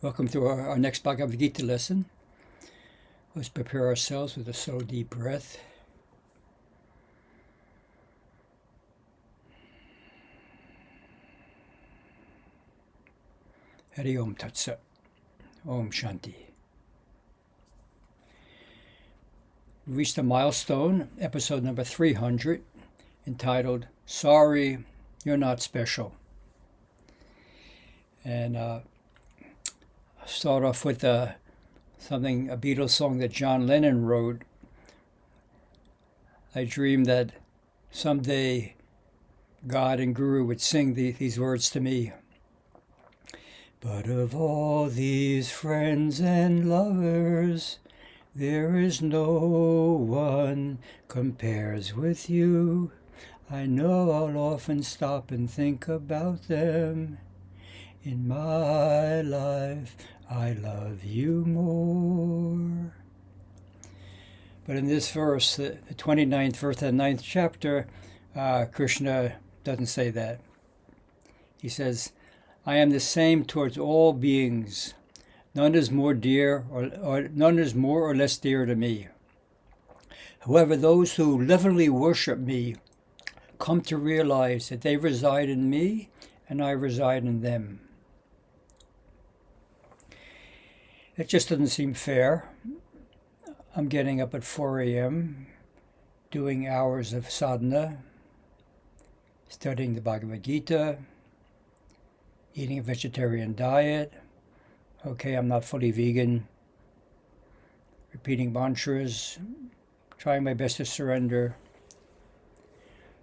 Welcome to our next Bhagavad Gita lesson. Let's prepare ourselves with a slow, deep breath. Hari Om Tat Sat. Om Shanti. We reached a milestone, episode number 300, entitled, Sorry, You're Not Special. And start off with a Beatles song that John Lennon wrote. I dreamed that someday God and Guru would sing these words to me. But of all these friends and lovers, there is no one compares with you. I know I'll often stop and think about them. In my life, I love you more. But in this verse, the 29th verse of the 9th chapter, Krishna doesn't say that. He says, I am the same towards all beings. None is more dear or none is more or less dear to me. However, those who literally worship me come to realize that they reside in me and I reside in them. It just doesn't seem fair. I'm getting up at 4 a.m., doing hours of sadhana, studying the Bhagavad Gita, eating a vegetarian diet. Okay, I'm not fully vegan. Repeating mantras, trying my best to surrender.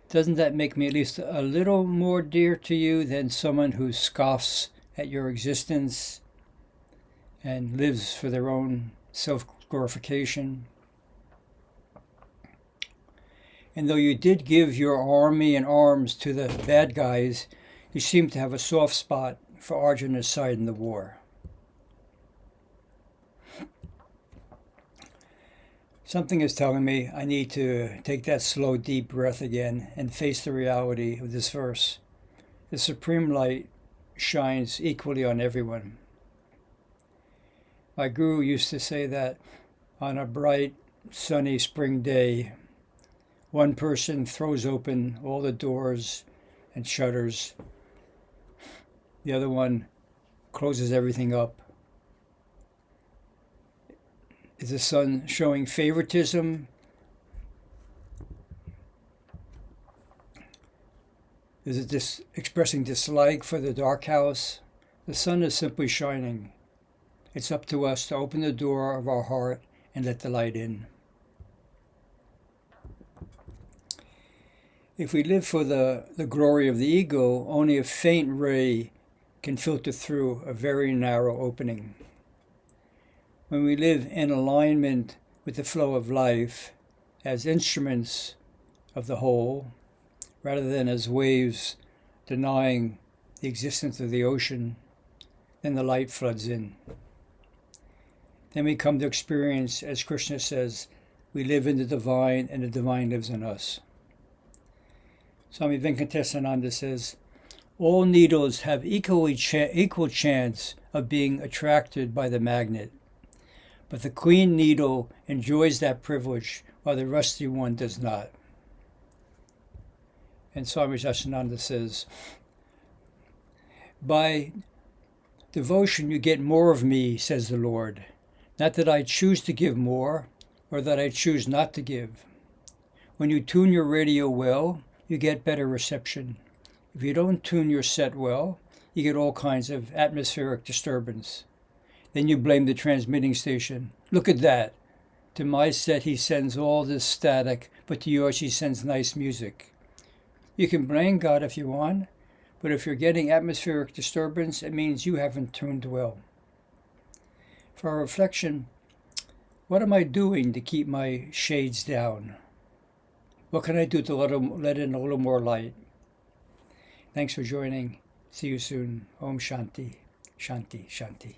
Doesn't that make me at least a little more dear to you than someone who scoffs at your existence and lives for their own self-glorification? And though you did give your army and arms to the bad guys, you seem to have a soft spot for Arjuna's side in the war. Something is telling me I need to take that slow, deep breath again and face the reality of this verse. The supreme light shines equally on everyone. My guru used to say that on a bright, sunny spring day, one person throws open all the doors and shutters. The other one closes everything up. Is the sun showing favoritism? Is it expressing dislike for the dark house? The sun is simply shining. It's up to us to open the door of our heart and let the light in. If we live for the glory of the ego, only a faint ray can filter through a very narrow opening. When we live in alignment with the flow of life as instruments of the whole, rather than as waves denying the existence of the ocean, then the light floods in. Then we come to experience, as Krishna says, we live in the divine and the divine lives in us. Swami Asokananda says, all needles have equal chance of being attracted by the magnet, but the queen needle enjoys that privilege while the rusty one does not. And Swami Asokananda says, by devotion you get more of me, says the Lord. Not that I choose to give more, or that I choose not to give. When you tune your radio well, you get better reception. If you don't tune your set well, you get all kinds of atmospheric disturbance. Then you blame the transmitting station. Look at that. To my set he sends all this static, but to yours he sends nice music. You can blame God if you want, but if you're getting atmospheric disturbance, it means you haven't tuned well. For our reflection, what am I doing to keep my shades down? What can I do to let in a little more light? Thanks for joining. See you soon. Om Shanti, Shanti, Shanti.